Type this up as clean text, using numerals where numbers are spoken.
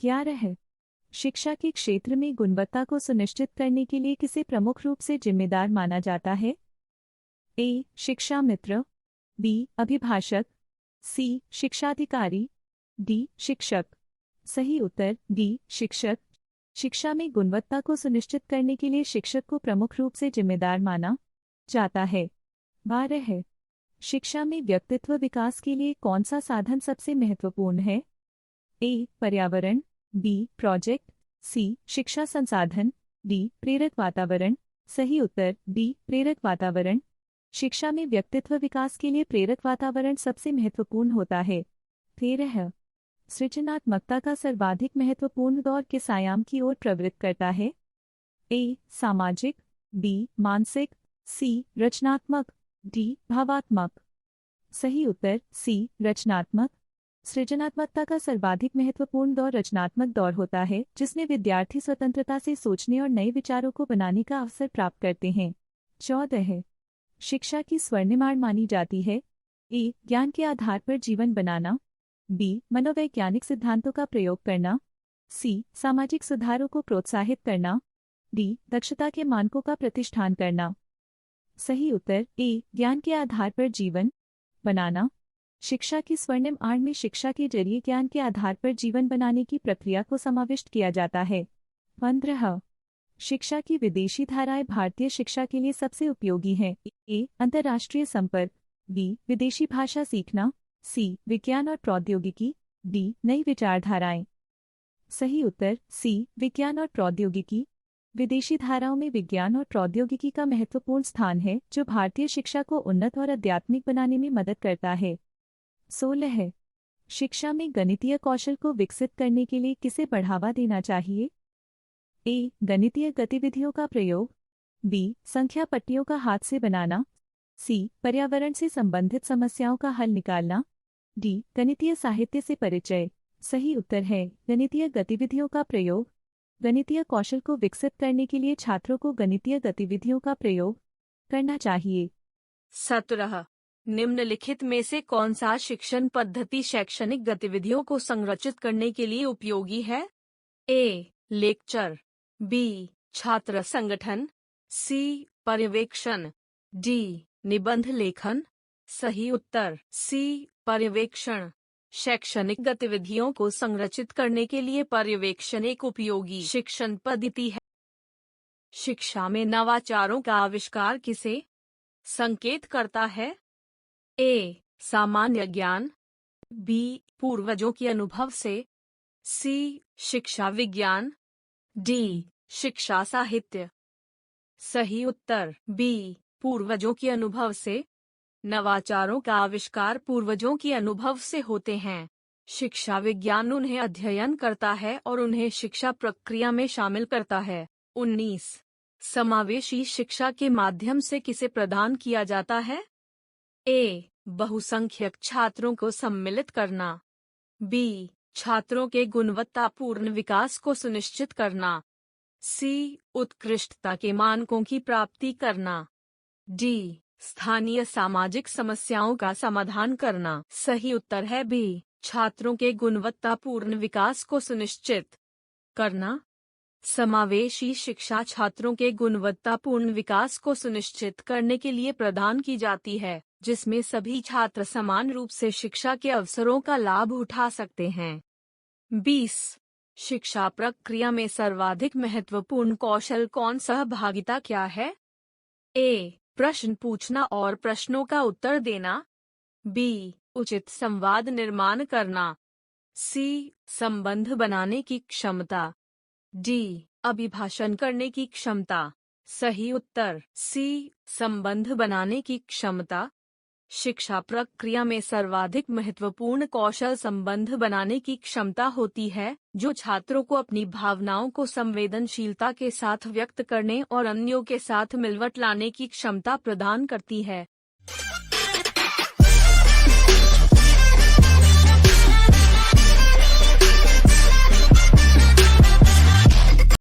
क्या है? शिक्षा के क्षेत्र में गुणवत्ता को सुनिश्चित करने के लिए किसे प्रमुख रूप से जिम्मेदार माना जाता है? ए. शिक्षा मित्र, बी. अभिभाषक, सी. शिक्षाधिकारी, डी. शिक्षक। सही उत्तर डी. शिक्षक। शिक्षा में गुणवत्ता को सुनिश्चित करने के लिए शिक्षक को प्रमुख रूप से जिम्मेदार माना जाता है। 12 है। शिक्षा में व्यक्तित्व विकास के लिए कौन सा साधन सबसे महत्वपूर्ण है? ए. पर्यावरण, बी. प्रोजेक्ट, सी. शिक्षा संसाधन, डी. प्रेरक वातावरण। सही उत्तर डी. प्रेरक वातावरण। शिक्षा में व्यक्तित्व विकास के लिए प्रेरक वातावरण सबसे महत्वपूर्ण होता है। 13 सृजनात्मकता का सर्वाधिक महत्वपूर्ण दौर किस आयाम की ओर प्रवृत्त करता है? ए. सामाजिक, बी. मानसिक, सी. रचनात्मक, डी. भावात्मक। सही उत्तर सी. रचनात्मक। सृजनात्मकता का सर्वाधिक महत्वपूर्ण दौर रचनात्मक दौर होता है, जिसमें विद्यार्थी स्वतंत्रता से सोचने और नए विचारों को बनाने का अवसर प्राप्त करते हैं। 14 शिक्षा की स्वर्णिमार मानी जाती है? ए. ज्ञान के आधार पर जीवन बनाना, बी. मनोवैज्ञानिक सिद्धांतों का प्रयोग करना, सी. सामाजिक सुधारों को प्रोत्साहित करना, डी. दक्षता के मानकों का प्रतिष्ठान करना। सही उत्तर ए. ज्ञान के आधार पर जीवन बनाना। शिक्षा की स्वर्णिम आड़ में शिक्षा के जरिए ज्ञान के आधार पर जीवन बनाने की प्रक्रिया को समाविष्ट किया जाता है। 15 शिक्षा की विदेशी धाराएं भारतीय शिक्षा के लिए सबसे उपयोगी हैं? ए. अंतर्राष्ट्रीय संपर्क, बी. विदेशी भाषा सीखना, सी. विज्ञान और प्रौद्योगिकी, डी. नई विचारधाराएं। सही उत्तर सी. विज्ञान और प्रौद्योगिकी। विदेशी धाराओं में विज्ञान और प्रौद्योगिकी का महत्वपूर्ण स्थान है, जो भारतीय शिक्षा को उन्नत और आध्यात्मिक बनाने में मदद करता है। 16 शिक्षा में गणितीय कौशल को विकसित करने के लिए किसे बढ़ावा देना चाहिए? ए. गणितीय गतिविधियों का प्रयोग, बी. संख्या पट्टियों का हाथ से बनाना, सी. पर्यावरण से संबंधित समस्याओं का हल निकालना, डी. गणितीय साहित्य से परिचय। सही उत्तर है गणितीय गतिविधियों का प्रयोग। गणितीय कौशल को विकसित करने के लिए छात्रों को गणितीय गतिविधियों का प्रयोग करना चाहिए। 17 निम्नलिखित में से कौन सा शिक्षण पद्धति शैक्षणिक गतिविधियों को संरचित करने के लिए उपयोगी है? ए. Lecture, B. छात्र संगठन, सी. पर्यवेक्षण, डी. निबंध लेखन। सही उत्तर सी. पर्यवेक्षण। शैक्षणिक गतिविधियों को संरचित करने के लिए पर्यवेक्षण एक उपयोगी शिक्षण पद्धति है। शिक्षा में नवाचारों का आविष्कार किसे संकेत करता है? ए. सामान्य ज्ञान, बी. पूर्वजों के अनुभव से, सी. शिक्षा विज्ञान, डी. शिक्षा साहित्य। सही उत्तर बी. पूर्वजों के अनुभव से। नवाचारों का आविष्कार पूर्वजों के अनुभव से होते हैं। शिक्षा विज्ञान उन्हें अध्ययन करता है और उन्हें शिक्षा प्रक्रिया में शामिल करता है। 19 समावेशी शिक्षा के माध्यम से किसे प्रदान किया जाता है? ए. बहुसंख्यक छात्रों को सम्मिलित करना, बी. छात्रों के गुणवत्तापूर्ण विकास को सुनिश्चित करना, सी. उत्कृष्टता के मानकों की प्राप्ति करना, डी. स्थानीय सामाजिक समस्याओं का समाधान करना। सही उत्तर है बी. छात्रों के गुणवत्तापूर्ण विकास को सुनिश्चित करना। समावेशी शिक्षा छात्रों के गुणवत्तापूर्ण विकास को सुनिश्चित करने के लिए प्रदान की जाती है, जिसमें सभी छात्र समान रूप से शिक्षा के अवसरों का लाभ उठा सकते हैं। 20 शिक्षा प्रक्रिया में सर्वाधिक महत्वपूर्ण कौशल कौन सहभागिता क्या है? ए. प्रश्न पूछना और प्रश्नों का उत्तर देना, बी. उचित संवाद निर्माण करना, सी. संबंध बनाने की क्षमता, डी. अभिभाषण करने की क्षमता। सही उत्तर सी. संबंध बनाने की क्षमता। शिक्षा प्रक्रिया में सर्वाधिक महत्वपूर्ण कौशल संबंध बनाने की क्षमता होती है, जो छात्रों को अपनी भावनाओं को संवेदनशीलता के साथ व्यक्त करने और अन्यों के साथ मिलवट लाने की क्षमता प्रदान करती है।